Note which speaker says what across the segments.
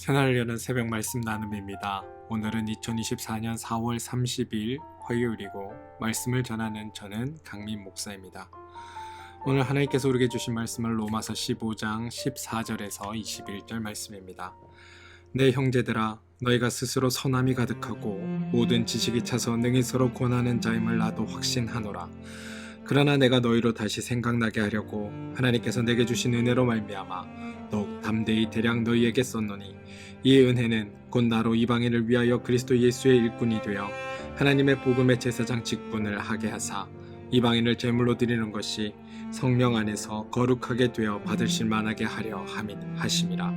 Speaker 1: 새날 여는 새벽 말씀 나눔입니다. 오늘은 2024년 4월 30일 화요일이고 말씀을 전하는 저는 강민 목사입니다. 오늘 하나님께서 우리에게 주신 말씀은 로마서 15장 14절에서 21절 말씀입니다. 내 형제들아 너희가 스스로 선함이 가득하고 모든 지식이 차서 능히 서로 권하는 자임을 나도 확신하노라. 그러나 내가 너희로 다시 생각나게 하려고 하나님께서 내게 주신 은혜로 말미암아 더욱 담대히 대략 너희에게 썼노니 이 은혜는 곧 나로 이방인을 위하여 그리스도 예수의 일꾼이 되어 하나님의 복음의 제사장 직분을 하게 하사 이방인을 제물로 드리는 것이 성령 안에서 거룩하게 되어 받으실 만하게 하려 하심이라.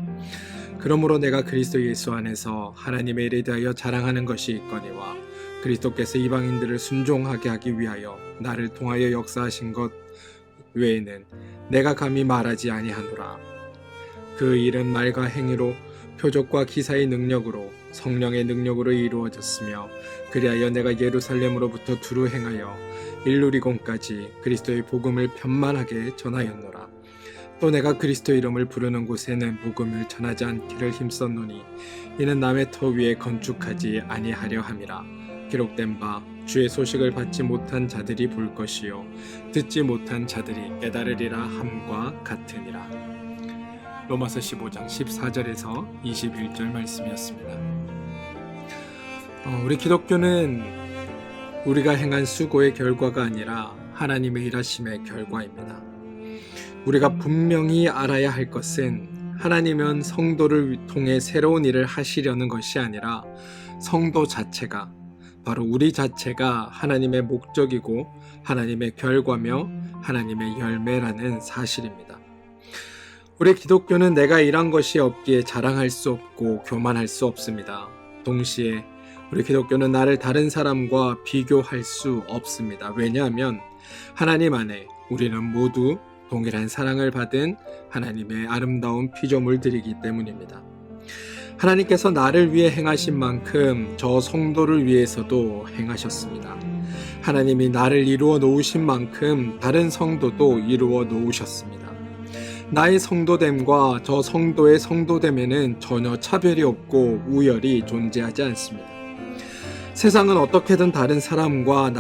Speaker 1: 그러므로 내가 그리스도 예수 안에서 하나님의 일에 대하여 자랑하는 것이 있거니와 그리스도께서 이방인들을 순종하게 하기 위하여 나를 통하여 역사하신 것 외에는 내가 감히 말하지 아니하노라. 그 일은 말과 행위로 표적과 기사의 능력으로 성령의 능력으로 이루어졌으며 그리하여 내가 예루살렘으로부터 두루 행하여 일루리곤까지 그리스도의 복음을 편만하게 전하였노라. 또 내가 그리스도 이름을 부르는 곳에는 복음을 전하지 않기를 힘썼노니 이는 남의 터 위에 건축하지 아니하려 함이라. 기록된 바 주의 소식을 받지 못한 자들이 볼 것이요 듣지 못한 자들이 깨달으리라 함과 같으니라. 로마서 15장 14절에서 21절 말씀이었습니다. 우리 기독교는 우리가 행한 수고의 결과가 아니라 하나님의 일하심의 결과입니다. 우리가 분명히 알아야 할 것은 하나님은 성도를 통해 새로운 일을 하시려는 것이 아니라 성도 자체가 바로 우리 자체가 하나님의 목적이고 하나님의 결과며 하나님의 열매라는 사실입니다. 우리 기독교는 내가 일한 것이 없기에 자랑할 수 없고 교만할 수 없습니다. 동시에 우리 기독교는 나를 다른 사람과 비교할 수 없습니다. 왜냐하면 하나님 안에 우리는 모두 동일한 사랑을 받은 하나님의 아름다운 피조물들이기 때문입니다. 하나님께서 나를 위해 행하신 만큼 저 성도를 위해서도 행하셨습니다. 하나님이 나를 이루어 놓으신 만큼 다른 성도도 이루어 놓으셨습니다. 나의 성도됨과 저 성도의 성도됨에는 전혀 차별이 없고 우열이 존재하지 않습니다. 세상은 어떻게든 다른 사람과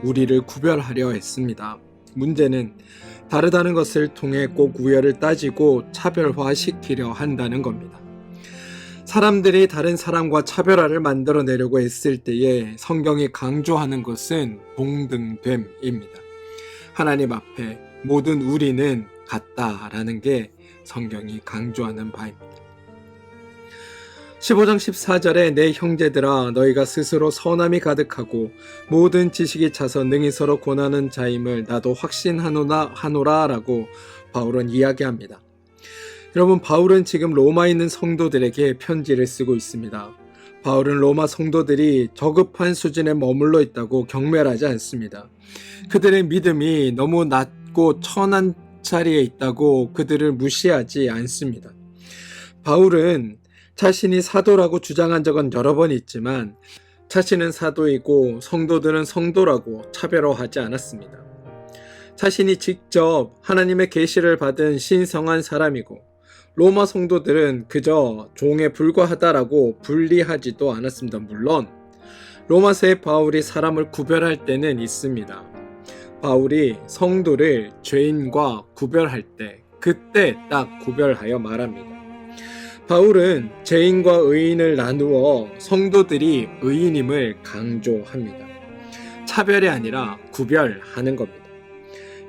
Speaker 1: 우리를 구별하려 했습니다. 문제는 다르다는 것을 통해 꼭 우열을 따지고 차별화시키려 한다는 겁니다. 사람들이 다른 사람과 차별화를 만들어내려고 했을 때에 성경이 강조하는 것은 동등됨입니다. 하나님 앞에 모든 우리는 같다라는 게 성경이 강조하는 바입니다. 15장 14절에 내 형제들아 너희가 스스로 선함이 가득하고 모든 지식이 차서 능히 서로 권하는 자임을 나도 확신하노라 라고 바울은 이야기합니다. 여러분, 바울은 지금 로마에 있는 성도들에게 편지를 쓰고 있습니다. 바울은 로마 성도들이 저급한 수준에 머물러 있다고 경멸하지 않습니다. 그들의 믿음이 너무 낮고 천한 자리에 있다고 그들을 무시하지 않습니다. 바울은 자신이 사도라고 주장한 적은 여러 번 있지만 자신은 사도이고 성도들은 성도라고 차별화하지 않았습니다. 자신이 직접 하나님의 계시를 받은 신성한 사람이고 로마 성도들은 그저 종에 불과하다라고 분리하지도 않았습니다. 물론 로마서의 바울이 사람을 구별할 때는 있습니다. 바울이 성도를 죄인과 구별할 때 그때 딱 구별하여 말합니다. 바울은 죄인과 의인을 나누어 성도들이 의인임을 강조합니다. 차별이 아니라 구별하는 겁니다.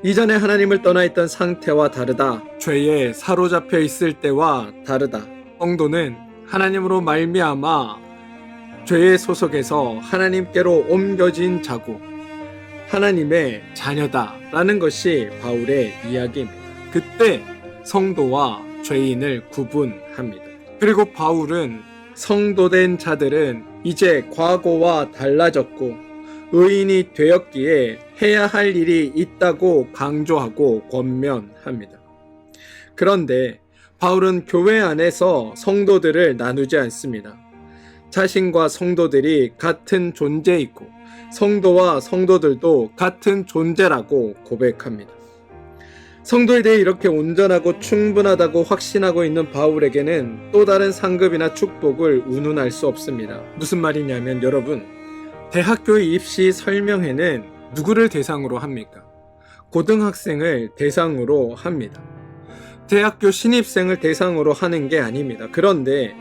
Speaker 1: 이전에 하나님을 떠나 있던 상태와 다르다. 죄에 사로잡혀 있을 때와 다르다. 성도는 하나님으로 말미암아 죄의 소속에서 하나님께로 옮겨진 자고 하나님의 자녀다라는 것이 바울의 이야기입니다. 그때 성도와 죄인을 구분합니다. 그리고 바울은 성도된 자들은 이제 과거와 달라졌고 의인이 되었기에 해야 할 일이 있다고 강조하고 권면합니다. 그런데 바울은 교회 안에서 성도들을 나누지 않습니다. 자신과 성도들이 같은 존재이고 성도와 성도들도 같은 존재라고 고백합니다. 성도에 대해 이렇게 온전하고 충분하다고 확신하고 있는 바울에게는 또 다른 상급이나 축복을 운운할 수 없습니다. 무슨 말이냐면 여러분, 대학교 입시 설명회는 누구를 대상으로 합니까? 고등학생을 대상으로 합니다. 대학교 신입생을 대상으로 하는 게 아닙니다. 그런데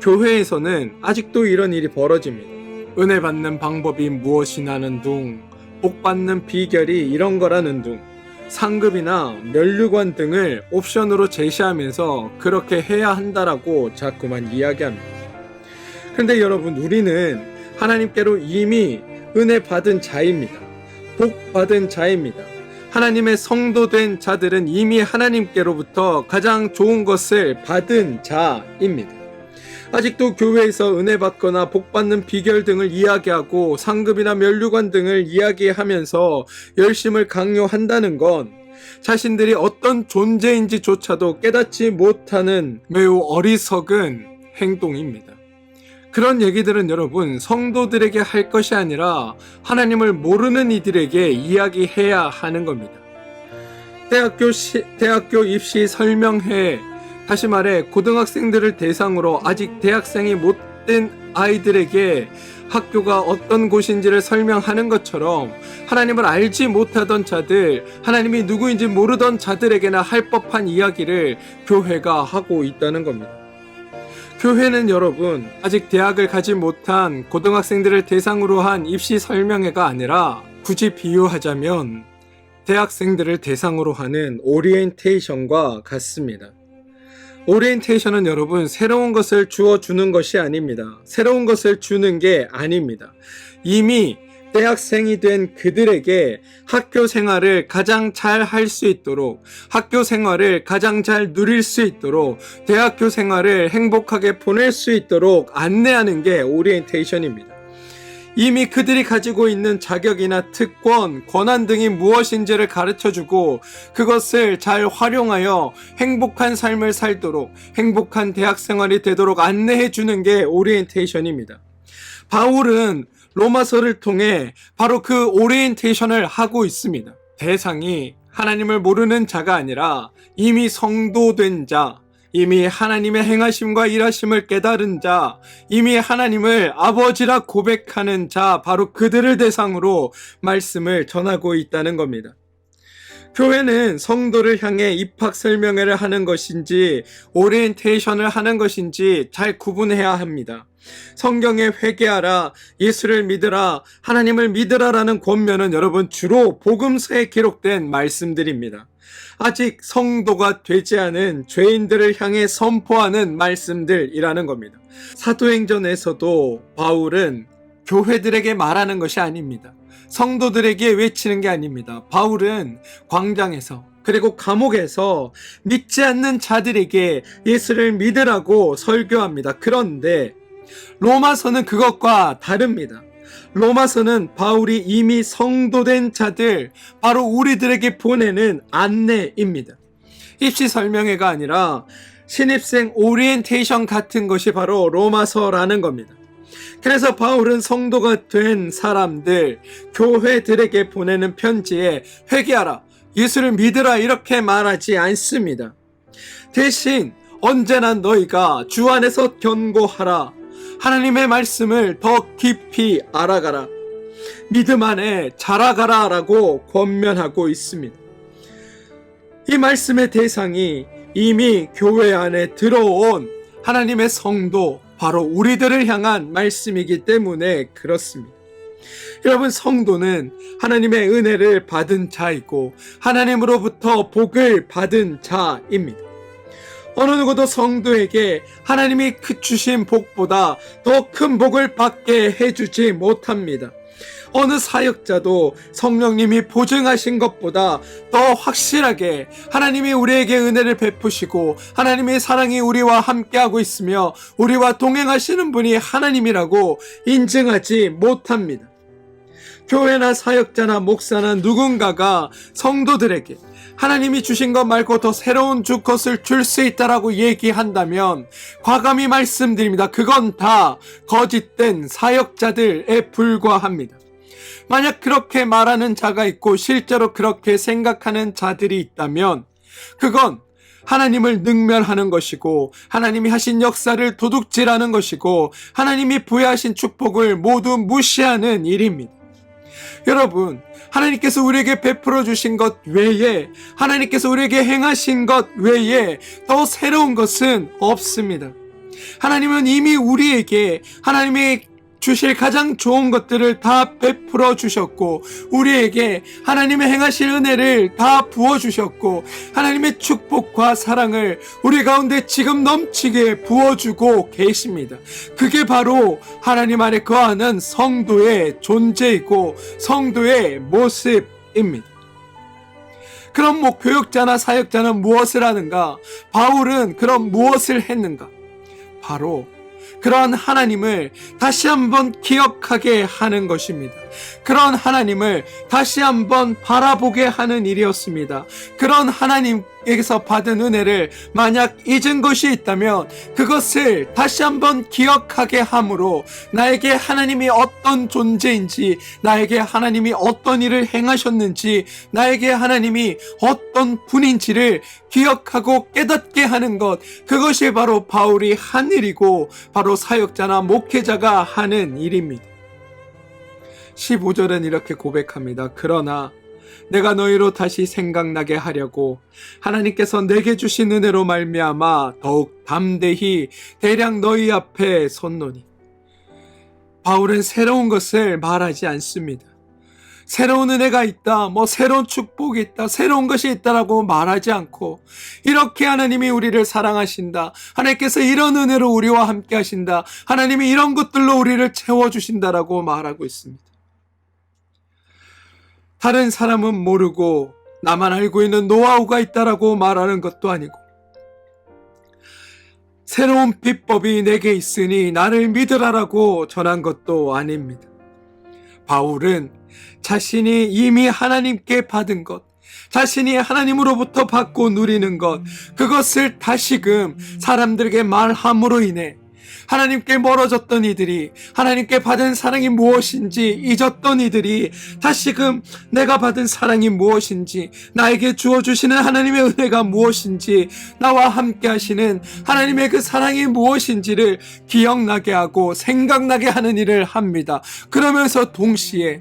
Speaker 1: 교회에서는 아직도 이런 일이 벌어집니다. 은혜 받는 방법이 무엇이냐는 둥, 복 받는 비결이 이런 거라는 둥, 상급이나 면류관 등을 옵션으로 제시하면서 그렇게 해야 한다라고 자꾸만 이야기합니다. 그런데 여러분, 우리는 하나님께로 이미 은혜 받은 자입니다. 복 받은 자입니다. 하나님의 성도된 자들은 이미 하나님께로부터 가장 좋은 것을 받은 자입니다. 아직도 교회에서 은혜 받거나 복 받는 비결 등을 이야기하고 상급이나 면류관 등을 이야기하면서 열심을 강요한다는 건 자신들이 어떤 존재인지조차도 깨닫지 못하는 매우 어리석은 행동입니다. 그런 얘기들은 여러분, 성도들에게 할 것이 아니라 하나님을 모르는 이들에게 이야기해야 하는 겁니다. 대학교 입시 설명회, 다시 말해 고등학생들을 대상으로 아직 대학생이 못 된 아이들에게 학교가 어떤 곳인지를 설명하는 것처럼 하나님을 알지 못하던 자들, 하나님이 누구인지 모르던 자들에게나 할 법한 이야기를 교회가 하고 있다는 겁니다. 교회는 여러분, 아직 대학을 가지 못한 고등학생들을 대상으로 한 입시 설명회가 아니라 굳이 비유하자면 대학생들을 대상으로 하는 오리엔테이션과 같습니다. 오리엔테이션은 여러분, 새로운 것을 주어주는 것이 아닙니다. 새로운 것을 주는 게 아닙니다. 이미 대학생이 된 그들에게 학교 생활을 가장 잘 할 수 있도록, 학교 생활을 가장 잘 누릴 수 있도록, 대학교 생활을 행복하게 보낼 수 있도록 안내하는 게 오리엔테이션입니다. 이미 그들이 가지고 있는 자격이나 특권, 권한 등이 무엇인지를 가르쳐주고 그것을 잘 활용하여 행복한 삶을 살도록, 행복한 대학 생활이 되도록 안내해주는 게 오리엔테이션입니다. 바울은 로마서를 통해 바로 그 오리엔테이션을 하고 있습니다. 대상이 하나님을 모르는 자가 아니라 이미 성도된 자, 이미 하나님의 행하심과 일하심을 깨달은 자, 이미 하나님을 아버지라 고백하는 자, 바로 그들을 대상으로 말씀을 전하고 있다는 겁니다. 교회는 성도를 향해 입학 설명회를 하는 것인지 오리엔테이션을 하는 것인지 잘 구분해야 합니다. 성경에 회개하라, 예수를 믿으라, 하나님을 믿으라라는 권면은 여러분 주로 복음서에 기록된 말씀들입니다. 아직 성도가 되지 않은 죄인들을 향해 선포하는 말씀들이라는 겁니다. 사도행전에서도 바울은 교회들에게 말하는 것이 아닙니다. 성도들에게 외치는 게 아닙니다. 바울은 광장에서, 그리고 감옥에서 믿지 않는 자들에게 예수를 믿으라고 설교합니다. 그런데 로마서는 그것과 다릅니다. 로마서는 바울이 이미 성도된 자들, 바로 우리들에게 보내는 안내입니다. 입시 설명회가 아니라 신입생 오리엔테이션 같은 것이 바로 로마서라는 겁니다. 그래서 바울은 성도가 된 사람들, 교회들에게 보내는 편지에 회개하라, 예수를 믿으라 이렇게 말하지 않습니다. 대신 언제나 너희가 주 안에서 견고하라, 하나님의 말씀을 더 깊이 알아가라, 믿음 안에 자라가라 라고 권면하고 있습니다. 이 말씀의 대상이 이미 교회 안에 들어온 하나님의 성도, 바로 우리들을 향한 말씀이기 때문에 그렇습니다. 여러분, 성도는 하나님의 은혜를 받은 자이고 하나님으로부터 복을 받은 자입니다. 어느 누구도 성도에게 하나님이 주신 복보다 더 큰 복을 받게 해주지 못합니다. 어느 사역자도 성령님이 보증하신 것보다 더 확실하게 하나님이 우리에게 은혜를 베푸시고 하나님의 사랑이 우리와 함께하고 있으며 우리와 동행하시는 분이 하나님이라고 인증하지 못합니다. 교회나 사역자나 목사나 누군가가 성도들에게 하나님이 주신 것 말고 더 새로운 주 것을 줄 수 있다라고 얘기한다면 과감히 말씀드립니다. 그건 다 거짓된 사역자들에 불과합니다. 만약 그렇게 말하는 자가 있고 실제로 그렇게 생각하는 자들이 있다면 그건 하나님을 능멸하는 것이고 하나님이 하신 역사를 도둑질하는 것이고 하나님이 부여하신 축복을 모두 무시하는 일입니다. 여러분, 하나님께서 우리에게 베풀어 주신 것 외에, 하나님께서 우리에게 행하신 것 외에 더 새로운 것은 없습니다. 하나님은 이미 우리에게 하나님의 주실 가장 좋은 것들을 다 베풀어 주셨고, 우리에게 하나님의 행하실 은혜를 다 부어 주셨고, 하나님의 축복과 사랑을 우리 가운데 지금 넘치게 부어주고 계십니다. 그게 바로 하나님 안에 거하는 성도의 존재이고 성도의 모습입니다. 그럼 교역자나 사역자는 무엇을 하는가? 바울은 그럼 무엇을 했는가? 바로 그런 하나님을 다시 한번 기억하게 하는 것입니다. 그런 하나님을 다시 한번 바라보게 하는 일이었습니다. 그런 하나님에게서 받은 은혜를 만약 잊은 것이 있다면 그것을 다시 한번 기억하게 함으로 나에게 하나님이 어떤 존재인지, 나에게 하나님이 어떤 일을 행하셨는지, 나에게 하나님이 어떤 분인지를 기억하고 깨닫게 하는 것, 그것이 바로 바울이 한 일이고 바로 사역자나 목회자가 하는 일입니다. 15절은 이렇게 고백합니다. 그러나 내가 너희로 다시 생각나게 하려고 하나님께서 내게 주신 은혜로 말미암아 더욱 담대히 대량 너희 앞에 섰노니. 바울은 새로운 것을 말하지 않습니다. 새로운 은혜가 있다, 새로운 축복이 있다, 새로운 것이 있다라고 말하지 않고, 이렇게 하나님이 우리를 사랑하신다, 하나님께서 이런 은혜로 우리와 함께 하신다, 하나님이 이런 것들로 우리를 채워주신다라고 말하고 있습니다. 다른 사람은 모르고 나만 알고 있는 노하우가 있다라고 말하는 것도 아니고, 새로운 비법이 내게 있으니 나를 믿으라라고 전한 것도 아닙니다. 바울은 자신이 이미 하나님께 받은 것, 자신이 하나님으로부터 받고 누리는 것, 그것을 다시금 사람들에게 말함으로 인해 하나님께 멀어졌던 이들이, 하나님께 받은 사랑이 무엇인지 잊었던 이들이 다시금 내가 받은 사랑이 무엇인지, 나에게 주어주시는 하나님의 은혜가 무엇인지, 나와 함께 하시는 하나님의 그 사랑이 무엇인지를 기억나게 하고 생각나게 하는 일을 합니다. 그러면서 동시에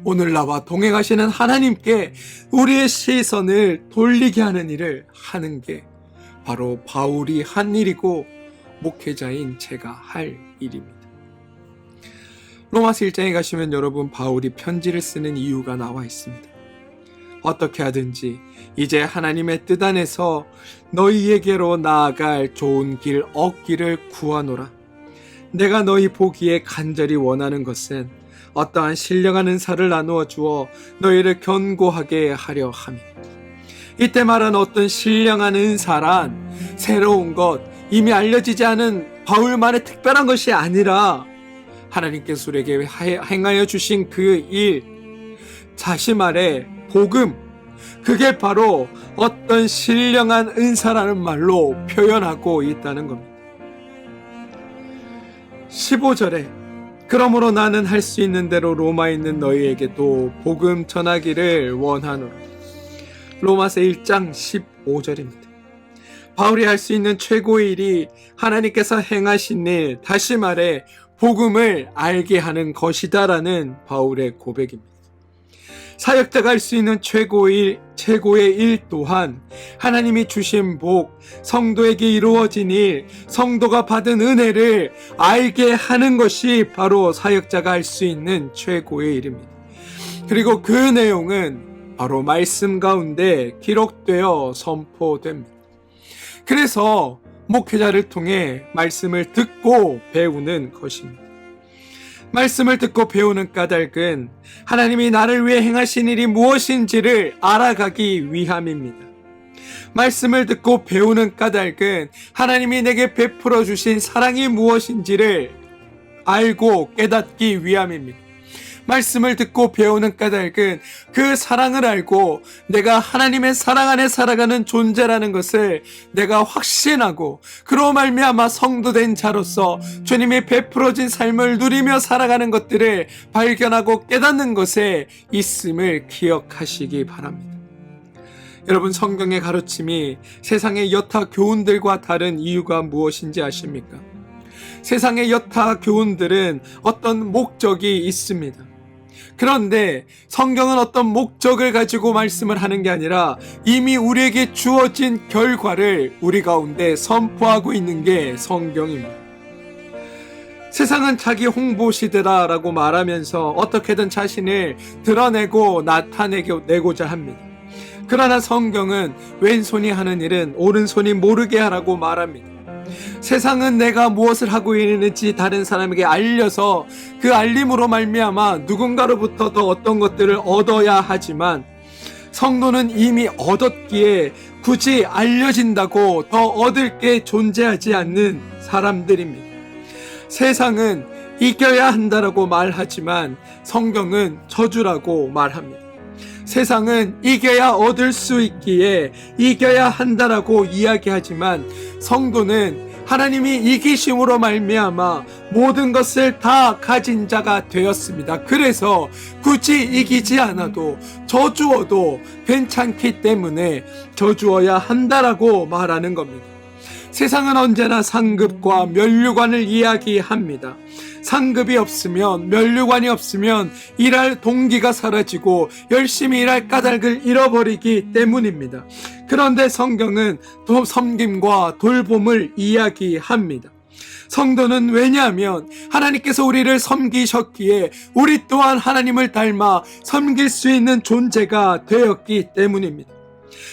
Speaker 1: 오늘 나와 동행하시는 하나님께 우리의 시선을 돌리게 하는 일을 하는 게 바로 바울이 한 일이고 목회자인 제가 할 일입니다. 로마서 1장에 가시면 여러분, 바울이 편지를 쓰는 이유가 나와 있습니다. 어떻게 하든지 이제 하나님의 뜻 안에서 너희에게로 나아갈 좋은 길 얻기를 구하노라. 내가 너희 보기에 간절히 원하는 것은 어떠한 신령한 은사를 나누어 주어 너희를 견고하게 하려 함이다. 이때 말한 어떤 신령한 은사란 새로운 것, 이미 알려지지 않은 바울만의 특별한 것이 아니라 하나님께서 우리에게 행하여 주신 그 일, 다시 말해 복음, 그게 바로 어떤 신령한 은사라는 말로 표현하고 있다는 겁니다. 15절에 그러므로 나는 할 수 있는 대로 로마에 있는 너희에게도 복음 전하기를 원하노라. 로마서 1장 15절입니다. 바울이 할 수 있는 최고의 일이 하나님께서 행하신 일, 다시 말해 복음을 알게 하는 것이다라는 바울의 고백입니다. 사역자가 할 수 있는 최고의 일 또한 하나님이 주신 복, 성도에게 이루어진 일, 성도가 받은 은혜를 알게 하는 것이 바로 사역자가 할 수 있는 최고의 일입니다. 그리고 그 내용은 바로 말씀 가운데 기록되어 선포됩니다. 그래서 목회자를 통해 말씀을 듣고 배우는 것입니다. 말씀을 듣고 배우는 까닭은 하나님이 나를 위해 행하신 일이 무엇인지를 알아가기 위함입니다. 말씀을 듣고 배우는 까닭은 하나님이 내게 베풀어 주신 사랑이 무엇인지를 알고 깨닫기 위함입니다. 말씀을 듣고 배우는 까닭은 그 사랑을 알고 내가 하나님의 사랑 안에 살아가는 존재라는 것을 내가 확신하고 그로 말미암아 성도된 자로서 주님이 베풀어진 삶을 누리며 살아가는 것들을 발견하고 깨닫는 것에 있음을 기억하시기 바랍니다. 여러분, 성경의 가르침이 세상의 여타 교훈들과 다른 이유가 무엇인지 아십니까? 세상의 여타 교훈들은 어떤 목적이 있습니다. 그런데 성경은 어떤 목적을 가지고 말씀을 하는 게 아니라 이미 우리에게 주어진 결과를 우리 가운데 선포하고 있는 게 성경입니다. 세상은 자기 홍보 시대다라고 말하면서 어떻게든 자신을 드러내고 나타내고자 합니다. 그러나 성경은 왼손이 하는 일은 오른손이 모르게 하라고 말합니다. 세상은 내가 무엇을 하고 있는지 다른 사람에게 알려서 그 알림으로 말미암아 누군가로부터 더 어떤 것들을 얻어야 하지만, 성도는 이미 얻었기에 굳이 알려진다고 더 얻을 게 존재하지 않는 사람들입니다. 세상은 이겨야 한다라고 말하지만 성경은 저주라고 말합니다. 세상은 이겨야 얻을 수 있기에 이겨야 한다라고 이야기하지만 성도는 하나님이 이기심으로 말미암아 모든 것을 다 가진 자가 되었습니다. 그래서 굳이 이기지 않아도 저주어도 괜찮기 때문에 저주어야 한다라고 말하는 겁니다. 세상은 언제나 상급과 면류관을 이야기합니다. 상급이 없으면, 면류관이 없으면 일할 동기가 사라지고 열심히 일할 까닭을 잃어버리기 때문입니다. 그런데 성경은 섬김과 돌봄을 이야기합니다. 성도는 왜냐하면 하나님께서 우리를 섬기셨기에 우리 또한 하나님을 닮아 섬길 수 있는 존재가 되었기 때문입니다.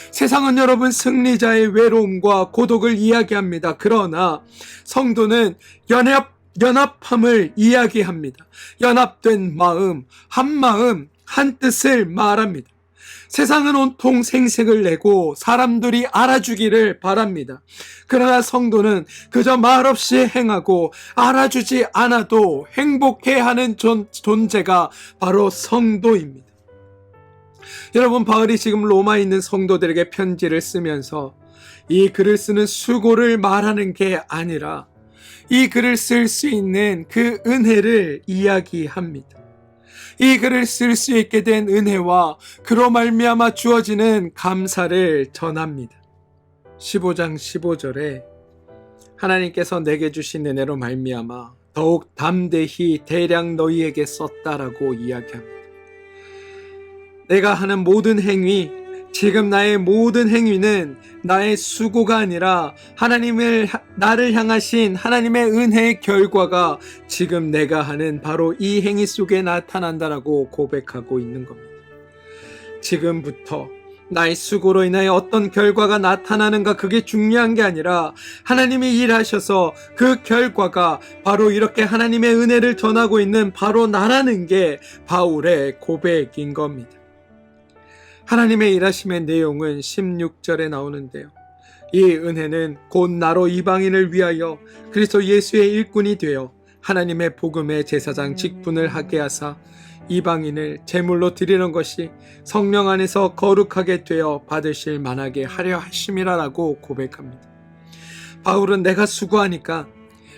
Speaker 1: 세상은 여러분 승리자의 외로움과 고독을 이야기합니다. 그러나 성도는 연합함을 이야기합니다. 연합된 마음, 한 뜻을 말합니다. 세상은 온통 생색을 내고 사람들이 알아주기를 바랍니다. 그러나 성도는 그저 말없이 행하고 알아주지 않아도 행복해하는 존재가 바로 성도입니다. 여러분, 바울이 지금 로마에 있는 성도들에게 편지를 쓰면서 이 글을 쓰는 수고를 말하는 게 아니라 이 글을 쓸 수 있는 그 은혜를 이야기합니다. 이 글을 쓸 수 있게 된 은혜와 그로 말미암아 주어지는 감사를 전합니다. 15장 15절에 하나님께서 내게 주신 은혜로 말미암아 더욱 담대히 대량 너희에게 썼다라고 이야기합니다. 내가 하는 모든 행위, 지금 나의 모든 행위는 나의 수고가 아니라 나를 향하신 하나님의 은혜의 결과가 지금 내가 하는 바로 이 행위 속에 나타난다라고 고백하고 있는 겁니다. 지금부터 나의 수고로 인하여 어떤 결과가 나타나는가, 그게 중요한 게 아니라 하나님이 일하셔서 그 결과가 바로 이렇게 하나님의 은혜를 전하고 있는 바로 나라는 게 바울의 고백인 겁니다. 하나님의 일하심의 내용은 16절에 나오는데요. 이 은혜는 곧 나로 이방인을 위하여 그리스도 예수의 일꾼이 되어 하나님의 복음의 제사장 직분을 하게 하사 이방인을 제물로 드리는 것이 성령 안에서 거룩하게 되어 받으실 만하게 하려 하심이라라고 고백합니다. 바울은 내가 수고하니까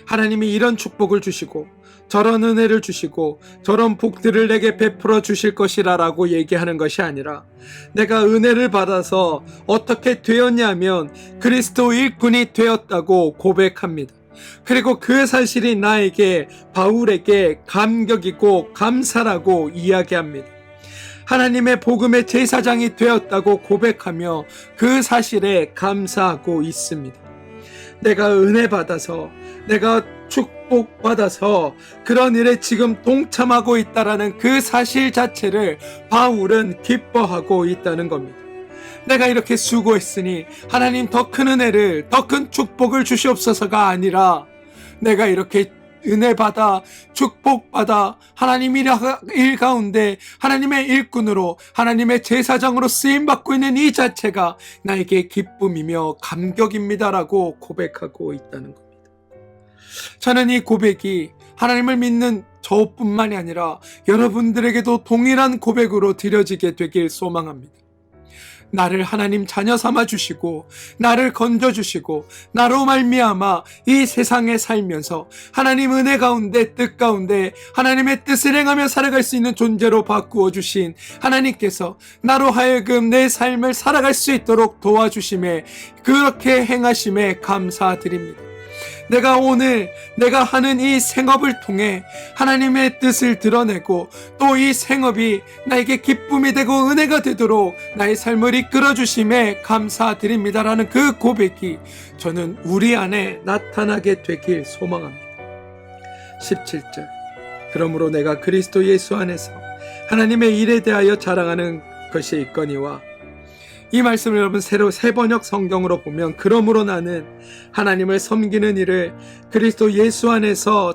Speaker 1: 하나님이 이런 축복을 주시고 저런 은혜를 주시고 저런 복들을 내게 베풀어 주실 것이라고 얘기하는 것이 아니라, 내가 은혜를 받아서 어떻게 되었냐면 그리스도 일꾼이 되었다고 고백합니다. 그리고 그 사실이 나에게, 바울에게 감격이고 감사라고 이야기합니다. 하나님의 복음의 제사장이 되었다고 고백하며 그 사실에 감사하고 있습니다. 내가 은혜 받아서, 내가 축복받아서 그런 일에 지금 동참하고 있다라는 그 사실 자체를 바울은 기뻐하고 있다는 겁니다. 내가 이렇게 수고했으니 하나님 더 큰 은혜를, 더 큰 축복을 주시옵소서가 아니라, 내가 이렇게 은혜 받아 축복받아 하나님 일 가운데 하나님의 일꾼으로, 하나님의 제사장으로 쓰임받고 있는 이 자체가 나에게 기쁨이며 감격입니다라고 고백하고 있다는 겁니다. 저는 이 고백이 하나님을 믿는 저뿐만이 아니라 여러분들에게도 동일한 고백으로 드려지게 되길 소망합니다. 나를 하나님 자녀 삼아 주시고 나를 건져 주시고 나로 말미암아 이 세상에 살면서 하나님 은혜 가운데 뜻 가운데 하나님의 뜻을 행하며 살아갈 수 있는 존재로 바꾸어 주신 하나님께서 나로 하여금 내 삶을 살아갈 수 있도록 도와주심에 그렇게 행하심에 감사드립니다. 내가 오늘 내가 하는 이 생업을 통해 하나님의 뜻을 드러내고 또 이 생업이 나에게 기쁨이 되고 은혜가 되도록 나의 삶을 이끌어 주심에 감사드립니다라는 그 고백이 저는 우리 안에 나타나게 되길 소망합니다. 17절 그러므로 내가 그리스도 예수 안에서 하나님의 일에 대하여 자랑하는 것이 있거니와 이 말씀을 여러분 새 번역 성경으로 보면 그러므로 나는 하나님을 섬기는 일을 그리스도 예수 안에서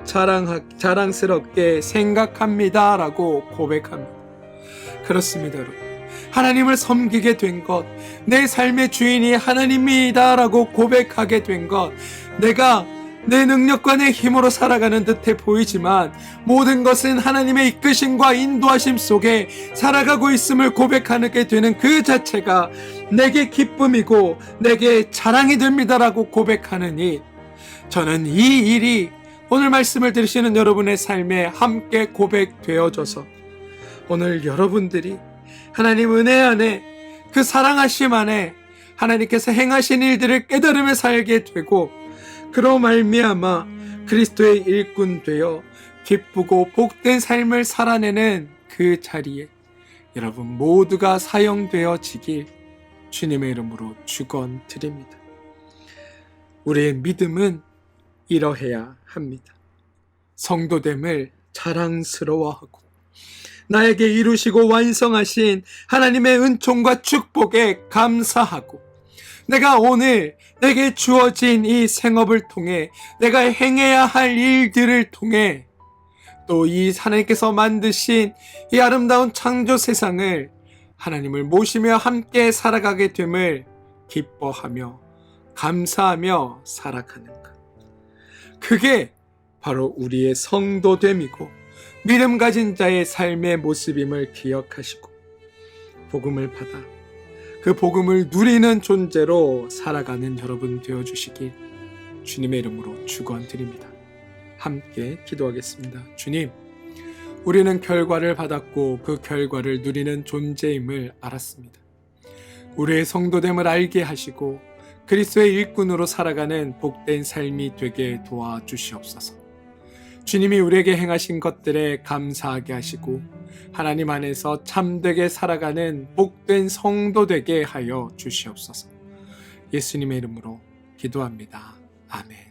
Speaker 1: 자랑스럽게 생각합니다 라고 고백합니다. 그렇습니다 여러분. 하나님을 섬기게 된 것, 내 삶의 주인이 하나님이다 라고 고백하게 된 것, 내가 내 능력과 내 힘으로 살아가는 듯해 보이지만 모든 것은 하나님의 이끄심과 인도하심 속에 살아가고 있음을 고백하게 되는 그 자체가 내게 기쁨이고 내게 자랑이 됩니다라고 고백하느니 저는 이 일이 오늘 말씀을 들으시는 여러분의 삶에 함께 고백되어져서 오늘 여러분들이 하나님 은혜 안에 그 사랑하심 안에 하나님께서 행하신 일들을 깨달으며 살게 되고 그로 말미암아 그리스도의 일꾼 되어 기쁘고 복된 삶을 살아내는 그 자리에 여러분 모두가 사용되어지길 주님의 이름으로 축원드립니다. 우리의 믿음은 이러해야 합니다. 성도됨을 자랑스러워하고 나에게 이루시고 완성하신 하나님의 은총과 축복에 감사하고 내가 오늘 내게 주어진 이 생업을 통해 내가 행해야 할 일들을 통해 또 이 하나님께서 만드신 이 아름다운 창조 세상을 하나님을 모시며 함께 살아가게 됨을 기뻐하며 감사하며 살아가는 것. 그게 바로 우리의 성도됨이고 믿음 가진 자의 삶의 모습임을 기억하시고 복음을 받아 그 복음을 누리는 존재로 살아가는 여러분 되어주시길 주님의 이름으로 축원드립니다. 함께 기도하겠습니다. 주님, 우리는 결과를 받았고 그 결과를 누리는 존재임을 알았습니다. 우리의 성도됨을 알게 하시고 그리스도의 일꾼으로 살아가는 복된 삶이 되게 도와주시옵소서. 주님이 우리에게 행하신 것들에 감사하게 하시고 하나님 안에서 참되게 살아가는 복된 성도 되게 하여 주시옵소서. 예수님의 이름으로 기도합니다. 아멘.